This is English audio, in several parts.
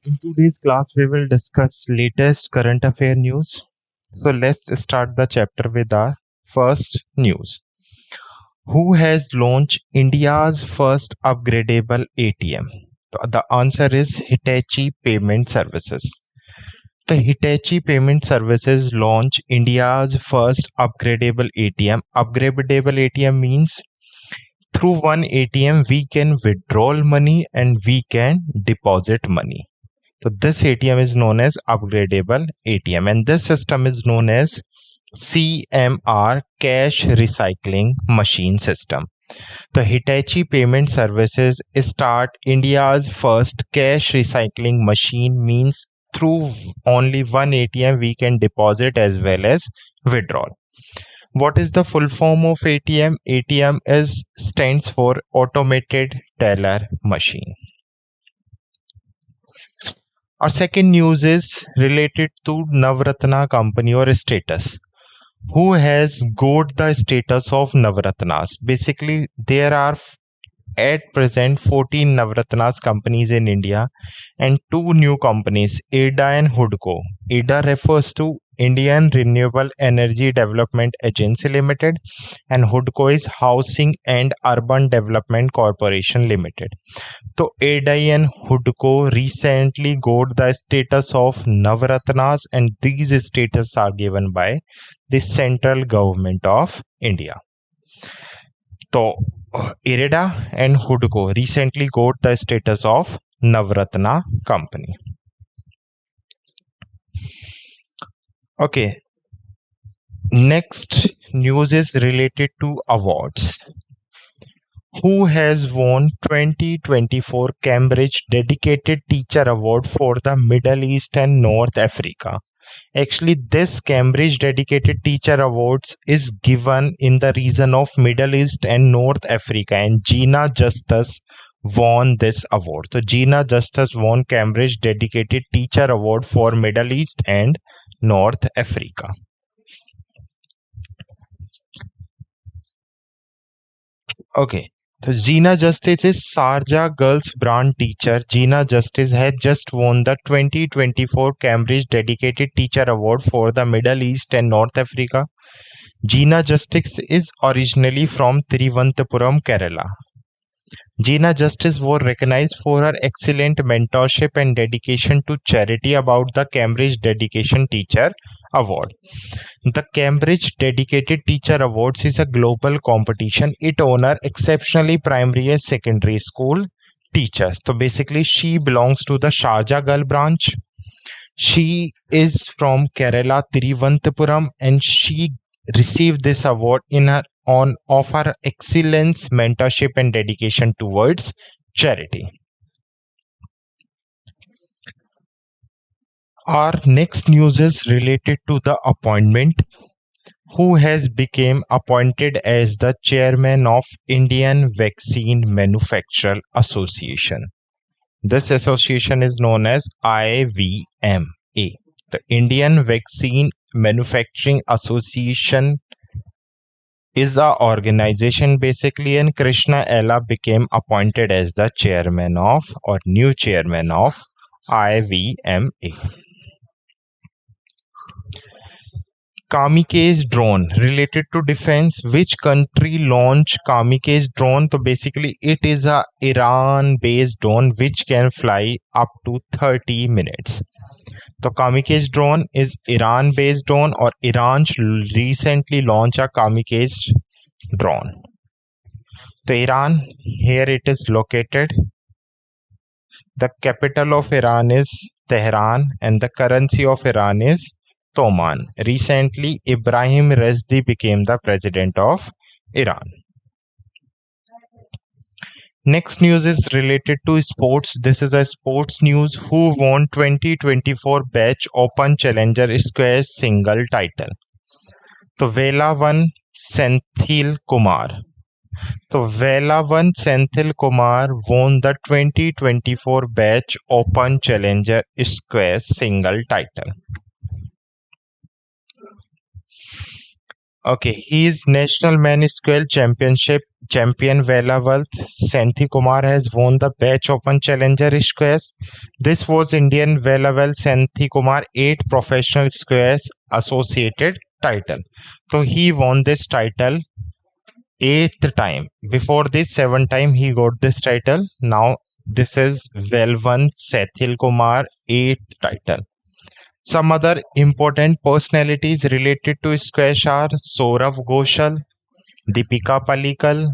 In today's class, we will discuss latest current affair news. So let's start the chapter with our first news. Who has launched India's first upgradable ATM? The answer is Hitachi Payment Services. The Hitachi Payment Services launched India's first upgradable ATM. Upgradable ATM means through one ATM we can withdraw money and we can deposit money. So this ATM is known as upgradable ATM, and this system is known as CMR, cash recycling machine system. The Hitachi Payment Services start India's first cash recycling machine, means through only one ATM we can deposit as well as withdraw. What is the full form of ATM? ATM is stands for automated teller machine. Our second news is related to Navratna company or status. Who has got the status of Navratnas? Basically, there are at present 14 Navratnas companies in India and two new companies, ADA and HUDCO. ADA refers to Indian Renewable Energy Development Agency Limited and HUDCO is Housing and Urban Development Corporation Limited. So ADA and HUDCO recently got the status of Navratnas, and these status are given by the central government of India. So IREDA and HUDCO recently got the status of Navratna company. Okay, next news is related to awards. Who has won 2024 Cambridge Dedicated Teacher Award for the Middle East and North Africa? Actually, this Cambridge Dedicated Teacher Awards is given in the region of Middle East and North Africa, and Gina Justice won this award. So Gina Justice won Cambridge Dedicated Teacher Award for Middle East and North Africa. Okay. So Gina Justice is Sharjah Girls Brand teacher. Gina Justice had just won the 2024 Cambridge Dedicated Teacher Award for the Middle East and North Africa. Gina Justice is originally from Thiruvananthapuram, Kerala. Gina Justice was recognized for her excellent mentorship and dedication to charity about the Cambridge Dedication Teacher Award. The Cambridge Dedicated Teacher Awards is a global competition. It honors exceptionally primary and secondary school teachers. So basically, she belongs to the Sharjah Girl branch. She is from Kerala, Thiruvananthapuram, and she received this award in her of her excellence, mentorship, and dedication towards charity. Our next news is related to the appointment. Who has become appointed as the chairman of Indian Vaccine Manufacturer Association? This association is known as IVMA. The Indian Vaccine Manufacturing Association is a organization basically, and Krishna Ella became appointed as the chairman of or new chairman of IVMA. Kamikaze drone related to defense. Which country launched Kamikaze drone? So basically, it is a Iran-based drone which can fly up to 30 minutes. So Kamikaze drone is Iran-based drone, or Iran recently launched a Kamikaze drone. So Iran, here it is located. The capital of Iran is Tehran, and the currency of Iran is Toman. Recently, Ibrahim Raisi became the president of Iran. Next news is related to sports. This is a sports news. Who won 2024 Batch Open Challenger Squash single title? So Velavan Senthil Kumar. So Velavan Senthil Kumar won the 2024 Batch Open Challenger Squash single title. Okay, he is National Men Square Championship champion Vela Wealth. Santhi Kumar has won the Batch Open Challenger Squares. This was Indian Vela Wealth Santhi Kumar 8 professional squares associated title. So he won this title 8th time. Before this 7 time he got this title. Now this is well won Sethil Kumar 8th title. Some other important personalities related to squash are Saurav Ghoshal, Deepika Palikal,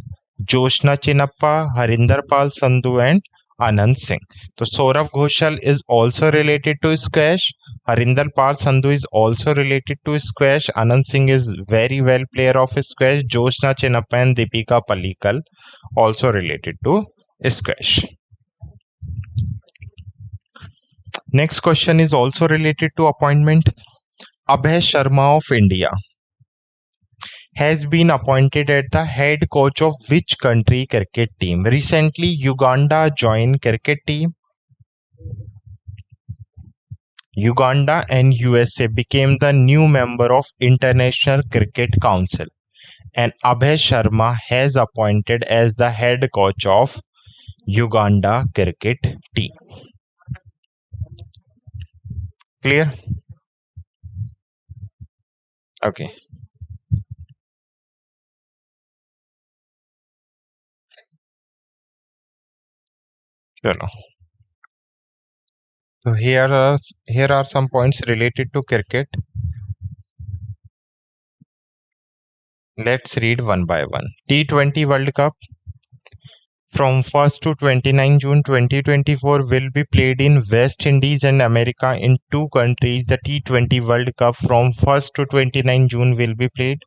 Joshna Chinappa, Harinder Pal Sandhu, and Anand Singh. So Saurav Ghoshal is also related to squash. Harinder Pal Sandhu is also related to squash. Anand Singh is very well player of squash. Joshna Chinappa and Deepika Palikal also related to squash. Next question is also related to appointment. Abhay Sharma of India has been appointed as the head coach of which country cricket team? Recently, Uganda joined cricket team. Uganda and USA became the new member of International Cricket Council, and Abhay Sharma has appointed as the head coach of Uganda cricket team. Clear? Okay. Chalo. So here are some points related to cricket. Let's read one by one. T20 World Cup from 1st to 29 June 2024 will be played in West Indies and America in two countries. The T20 World Cup from 1st to 29 June will be played.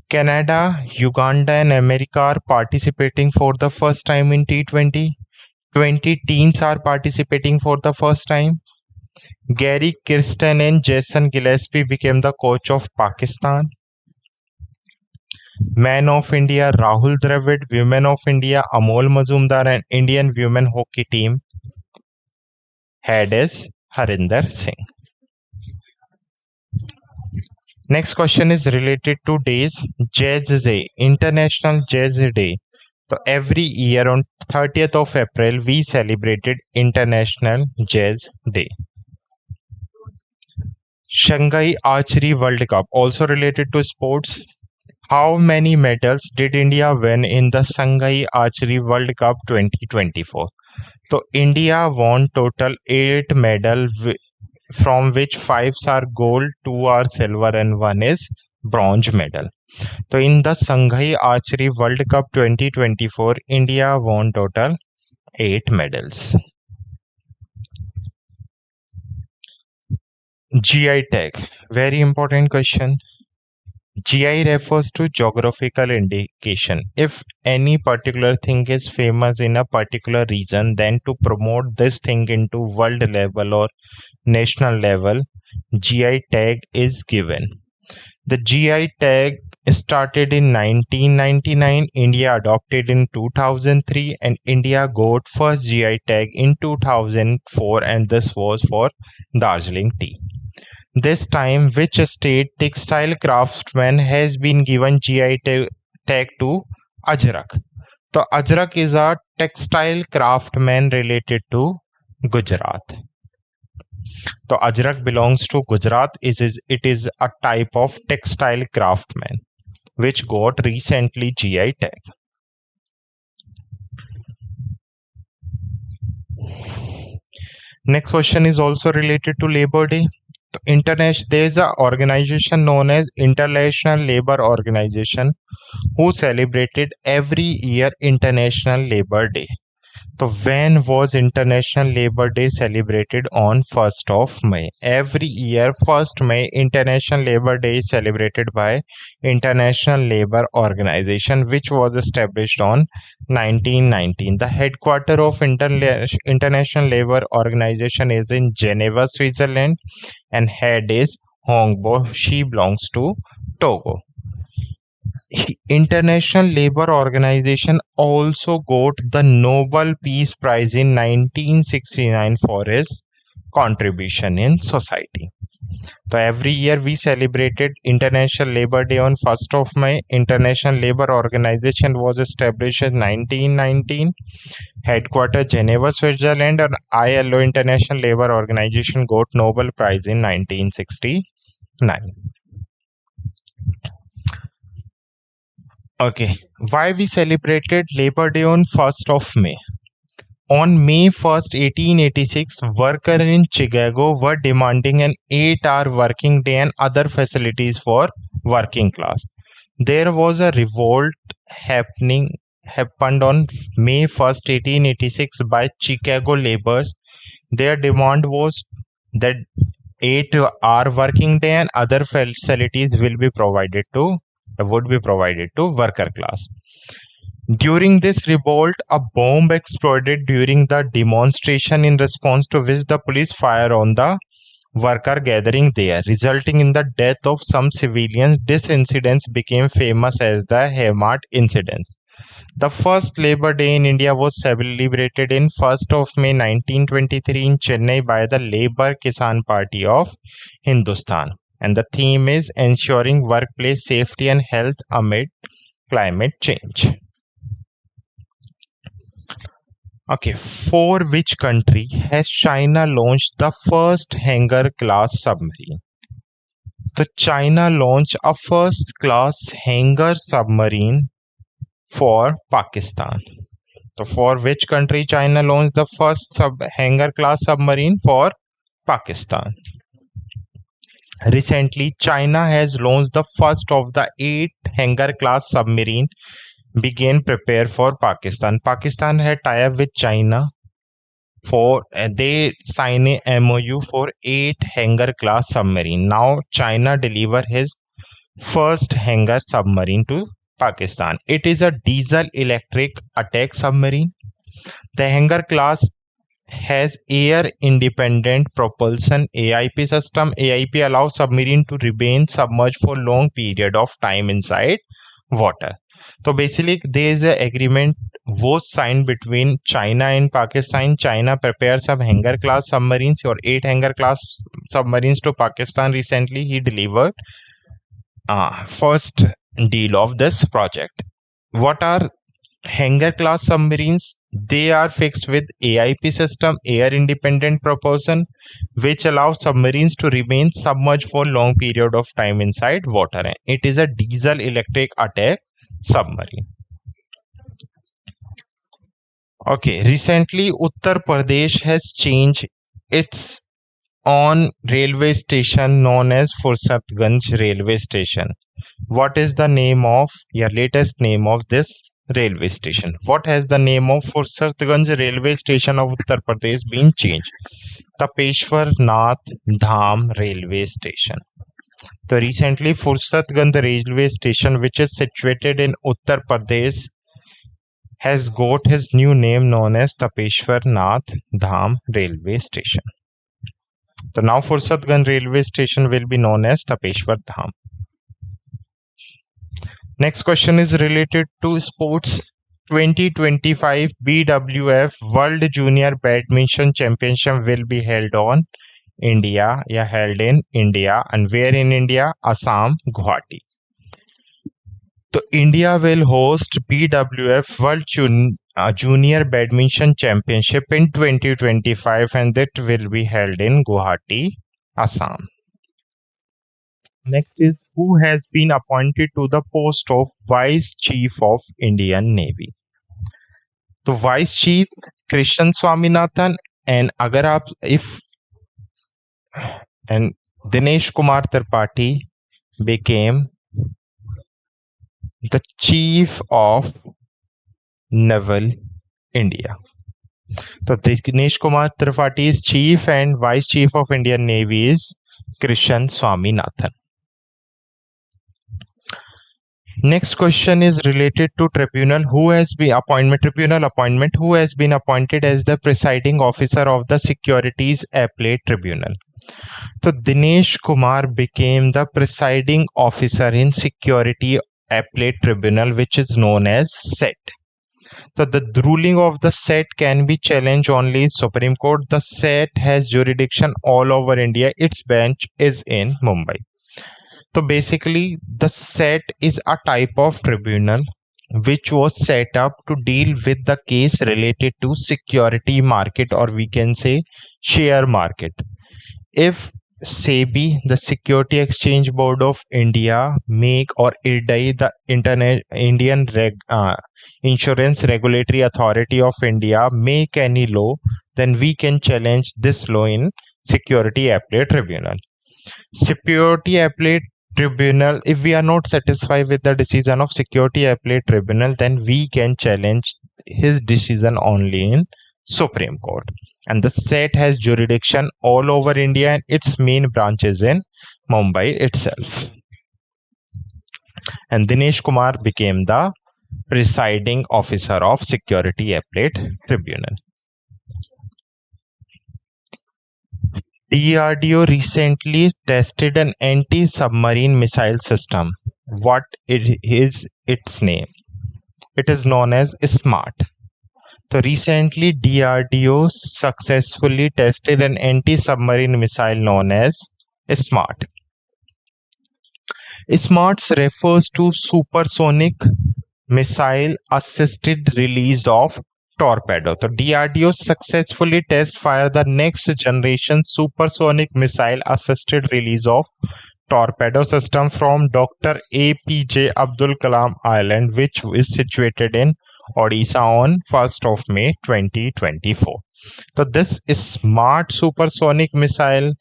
Canada, Uganda, and America are participating for the first time in T20. 20 teams are participating for the first time. Gary Kirsten and Jason Gillespie became the coach of Pakistan. Men of India Rahul Dravid, Women of India Amol Mazumdar, and Indian women hockey team head is Harinder Singh. Next question is related to days. Jazz Day, International Jazz Day. So every year on 30th of April, we celebrated International Jazz Day. Shanghai Archery World Cup, also related to sports. How many medals did India win in the Shanghai Archery World Cup 2024? So India won total 8 medals, from which 5 are gold, 2 are silver, and 1 is bronze medal. So in the Shanghai Archery World Cup 2024, India won total 8 medals. GI tag, very important question. GI refers to geographical indication. If any particular thing is famous in a particular region, then to promote this thing into world level or national level, GI tag is given. The GI tag started in 1999, India adopted in 2003, and India got first GI tag in 2004, and this was for Darjeeling tea. This time, which state textile craftsman has been given GI tag to Ajrak? So Ajrak is a textile craftsman related to Gujarat. So Ajrak belongs to Gujarat. It is a type of textile craftsman which got recently GI tag. Next question is also related to Labor Day. There is an organization known as International Labour Organization who celebrated every year International Labor Day. So when was International Labor Day celebrated? On 1st of May. Every year 1st May International Labor Day is celebrated by International Labour Organization, which was established on 1919. The headquarters of International Labour Organization is in Geneva, Switzerland, and head is Hongbo. She belongs to Togo. International Labour Organization also got the Nobel Peace Prize in 1969 for his contribution in society. So every year we celebrated International Labor Day on 1st of May. International Labour Organization was established in 1919. Headquartered Geneva, Switzerland, and ILO International Labour Organization got Nobel Prize in 1969. Okay, why we celebrated Labor Day on 1st of May? On May 1st, 1886, workers in Chicago were demanding an 8-hour working day and other facilities for working class. There was a revolt happened on May 1st, 1886 by Chicago laborers. Their demand was that 8-hour working day and other facilities would be provided to worker class. During this revolt, a bomb exploded during the demonstration, in response to which the police fired on the worker gathering there, resulting in the death of some civilians. This incident became famous as the Haymarket incident. The first Labor Day in India was celebrated in 1st of May 1923 in Chennai by the Labour Kisan Party of Hindustan. And the theme is ensuring workplace safety and health amid climate change. Okay, for which country has China launched the first Hangar class submarine? So China launched a first class Hangar submarine for Pakistan. So for which country China launched the first Hangar class submarine for Pakistan? Recently, China has launched the first of the 8 Hangar class submarine began prepare for Pakistan. Pakistan had tie-up with China for they sign a MOU for 8 Hangar class submarine. Now China deliver his first Hangar submarine to Pakistan. It is a diesel electric attack submarine. The Hangar class has air independent propulsion AIP system. AIP allows submarine to remain submerged for long period of time inside water. So basically there is an agreement was signed between China and Pakistan. China prepared some Hangar class submarines or 8 Hangar class submarines to Pakistan. Recently he delivered first deal of this project. What are Hangar class submarines? They are fixed with AIP system, air independent propulsion, which allows submarines to remain submerged for long period of time inside water. It is a diesel electric attack submarine. Okay, recently Uttar Pradesh has changed its own railway station known as Fursatganj railway station. What is the name of your latest name of this railway station? What has the name of Fursatganj railway station of Uttar Pradesh been changed? Tapeshwar Nath Dham railway station. So recently Fursatganj railway station, which is situated in Uttar Pradesh, has got his new name known as Tapeshwar Nath Dham railway station. So now Fursatganj railway station will be known as Tapeshwar Dham. Next question is related to sports. 2025 BWF World Junior Badminton Championship will be held on India, held in India, and where in India? Assam, Guwahati. So India will host BWF World Junior Badminton Championship in 2025, and that will be held in Guwahati, Assam. Next is who has been appointed to the post of Vice Chief of Indian Navy. So Vice Chief Krishnan Swaminathan, and Dinesh Kumar Tripathi became the Chief of Naval India. So Dinesh Kumar Tripathi is Chief and Vice Chief of Indian Navy is Krishnan Swaminathan. Next question is related to tribunal. Who has been Who has been appointed as the presiding officer of the Securities Appellate Tribunal? So Dinesh Kumar became the presiding officer in Security Appellate Tribunal, which is known as SET. So the ruling of the set can be challenged only in Supreme Court. The set has jurisdiction all over India. Its bench is in Mumbai. So basically, the set is a type of tribunal which was set up to deal with the case related to security market, or we can say share market. If SEBI, the Security Exchange Board of India, make, or IRDAI, the Insurance Regulatory Authority of India, make any law, then we can challenge this law in Security Appellate Tribunal. Security Appellate Tribunal, if we are not satisfied with the decision of Security Appellate Tribunal, then we can challenge his decision only in Supreme Court. And the set has jurisdiction all over India, and its main branch is in Mumbai itself. And Dinesh Kumar became the presiding officer of Security Appellate Tribunal. DRDO recently tested an anti-submarine missile system. What is its name? It is known as SMART. So recently, DRDO successfully tested an anti-submarine missile known as SMART. SMART refers to supersonic missile assisted release of torpedo. So DRDO successfully test fire the next generation supersonic missile assisted release of torpedo system from Dr. APJ Abdul Kalam Island, which is situated in Odisha on 1st of May 2024. So this SMART supersonic missile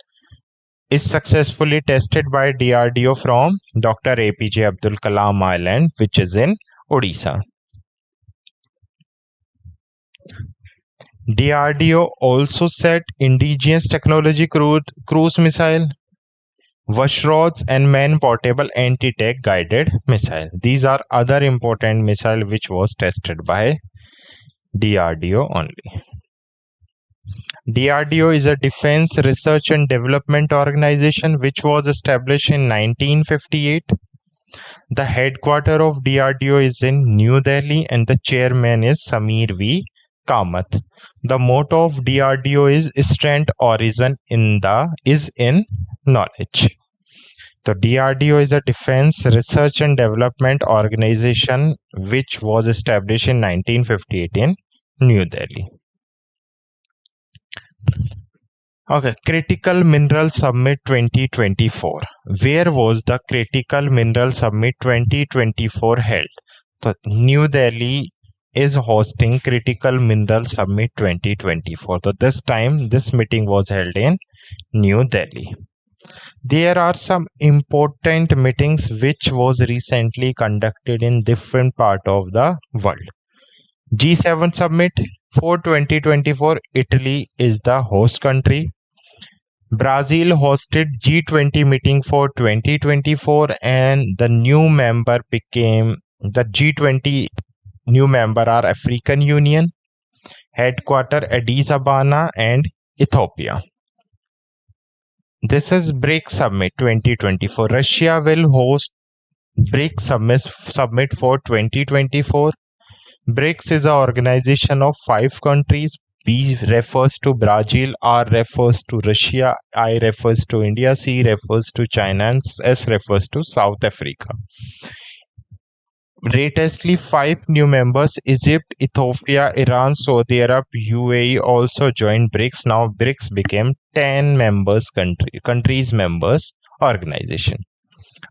is successfully tested by DRDO from Dr. APJ Abdul Kalam Island, which is in Odisha. DRDO also set indigenous technology cruise missile, Vashrods, and man-portable anti-tank guided missile. These are other important missile which was tested by DRDO only. DRDO is a defense research and development organization which was established in 1958. The headquarters of DRDO is in New Delhi and the chairman is Samir V. Kamath. The motto of DRDO is strength origin is in knowledge. So DRDO is a defense research and development organization which was established in 1958 in New Delhi. Okay, Critical Mineral Summit 2024. Where was the Critical Mineral Summit 2024 held? So New Delhi is hosting Critical Mineral Summit 2024. So this time this meeting was held in New Delhi. There are some important meetings which was recently conducted in different part of the world. G7 Summit for 2024, Italy is the host country. Brazil hosted G20 meeting for 2024 and the new member became the G20 new member are African Union, headquarter Addis Ababa and Ethiopia. This is BRICS Summit 2024. Russia will host BRICS Summit for 2024. BRICS is an organization of 5 countries. B refers to Brazil, R refers to Russia, I refers to India, C refers to China, and S refers to South Africa. Latestly, 5 new members, Egypt, Ethiopia, Iran, Saudi Arabia, UAE also joined BRICS. Now BRICS became 10 countries members organization.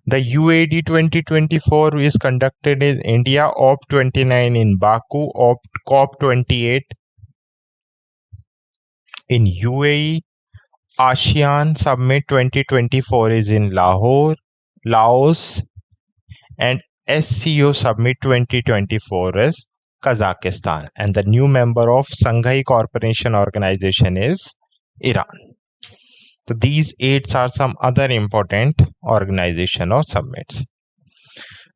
The UAD 2024 is conducted in India, OP29 in Baku, COP28 in UAE. ASEAN Summit 2024 is in Lahore, Laos, and SCO Summit 2024 is Kazakhstan, and the new member of Shanghai Cooperation Organization is Iran. So these 8 are some other important organization or summits.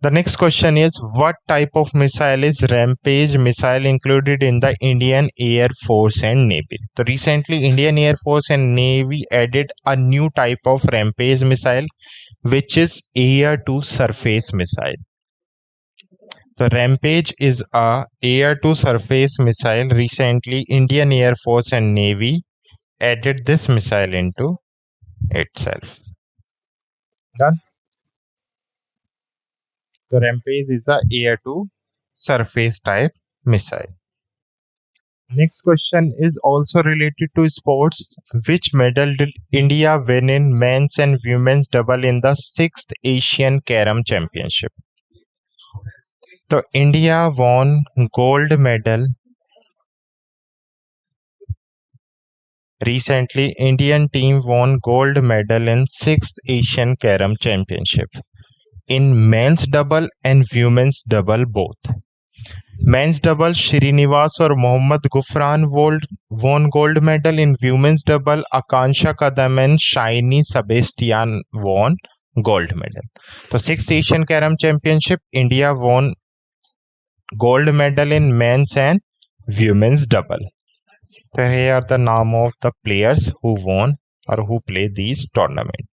The next question is, what type of missile is Rampage missile included in the Indian Air Force and Navy? So recently Indian Air Force and Navy added a new type of Rampage missile which is air to surface missile. The Rampage is a air-to-surface missile. Recently, Indian Air Force and Navy added this missile into itself. Done. The Rampage is a air-to-surface type missile. Next question is also related to sports. Which medal did India win in men's and women's double in the 6th Asian Carom Championship? So India won gold medal. Recently, Indian team won gold medal in 6th Asian Carom Championship in men's double and women's double both. Men's double, Srinivas or Mohammad Gufran won gold medal. In women's double, Akansha Kadam and Shaini Sebastian won gold medal. So 6th Asian Carom Championship, India won gold medal in men's and women's double. So here are the name of the players who won or who play these tournament.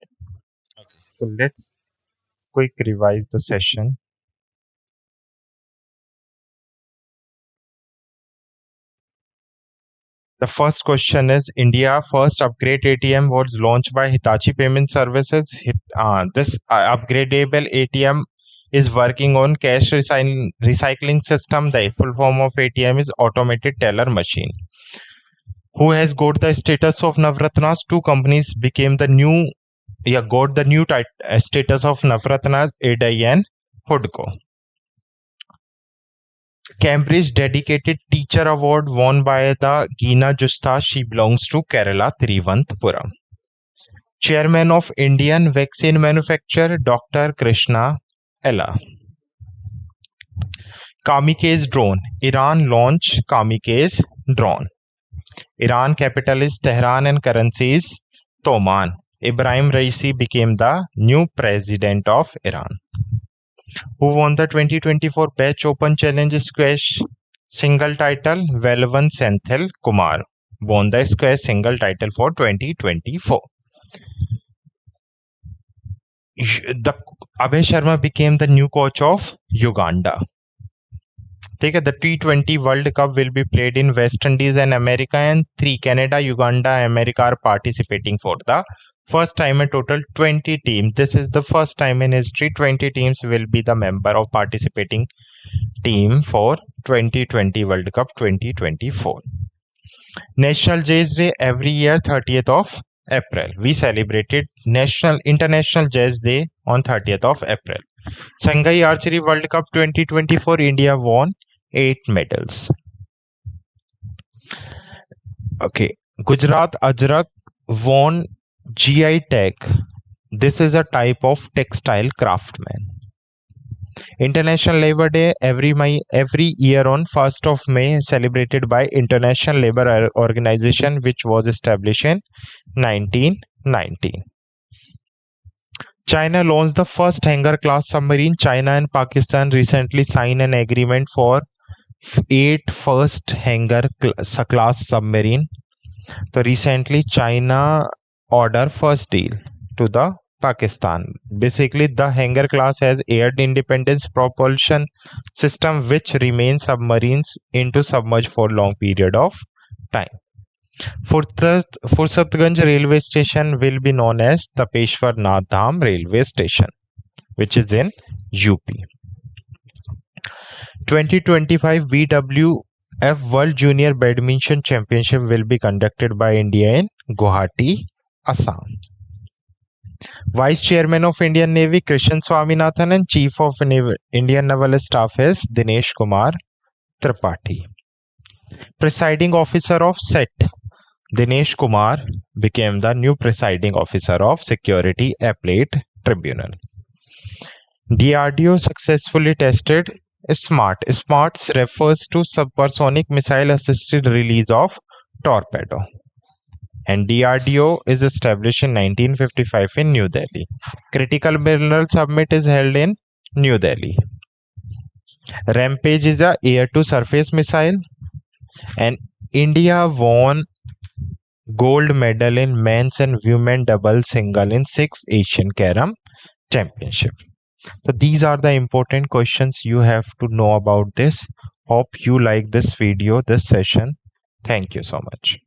So let's quick revise the session. The first question is India first upgrade ATM was launched by Hitachi Payment Services. This upgradable ATM is working on cash recycling system. The full form of ATM is automated teller machine. Who has got the status of Navratnas? Two companies became the new got the new status of Navratnas, ADI and Hudco. Cambridge Dedicated Teacher Award won by the Geena Justa. She belongs to Kerala, Thiruvananthapuram. Chairman of Indian Vaccine Manufacturer, Dr. Krishna Ella. Kamikaze drone. Iran launch Kamikaze drone. Iran capital is Tehran and currency is Toman. Ibrahim Raisi became the new president of Iran. Who won the 2024 Batch Open Challenge Squash single title? Velvan Senthil Kumar won the squash single title for 2024. Abhay Sharma became the new coach of Uganda. The T20 World Cup will be played in West Indies and America, and 3 Canada, Uganda, America are participating for the first time. A total 20 teams. This is the first time in history 20 teams will be the member of participating team for 2020 World Cup 2024. National Jazz Day every year 30th of April. We celebrated International Jazz Day on 30th of April. Shanghai Archery World Cup 2024, India won 8 medals. Okay, Gujarat Ajrak won GI tag. This is a type of textile craftsman. International Labour Day every year on 1st of May celebrated by International Labour Organization, which was established in 1919. China launched the first hangar class submarine. China and Pakistan recently signed an agreement for 8 first hangar class submarine. So recently China ordered first deal to the Pakistan. Basically the hangar class has air independence propulsion system which remains submarines into submerged for long period of time. Fursatganj railway station will be known as the Peshwar Nath Dham railway station, which is in UP. 2025 BWF World Junior Badminton Championship will be conducted by India in Guwahati, Assam. Vice Chairman of Indian Navy Krishan Swaminathan and Chief of Indian Naval Staff is Dinesh Kumar Tripathi. Presiding Officer of SET Dinesh Kumar became the new presiding officer of Security Appellate Tribunal. DRDO successfully tested SMART. SMART refers to Supersonic Missile Assisted Release of Torpedo. And DRDO is established in 1955 in New Delhi. Critical Mineral Summit is held in New Delhi. Rampage is a air-to-surface missile. And India won gold medal in men's and women double single in 6th Asian Carom Championship. So these are the important questions you have to know about this. Hope you like this video, this session. Thank you so much.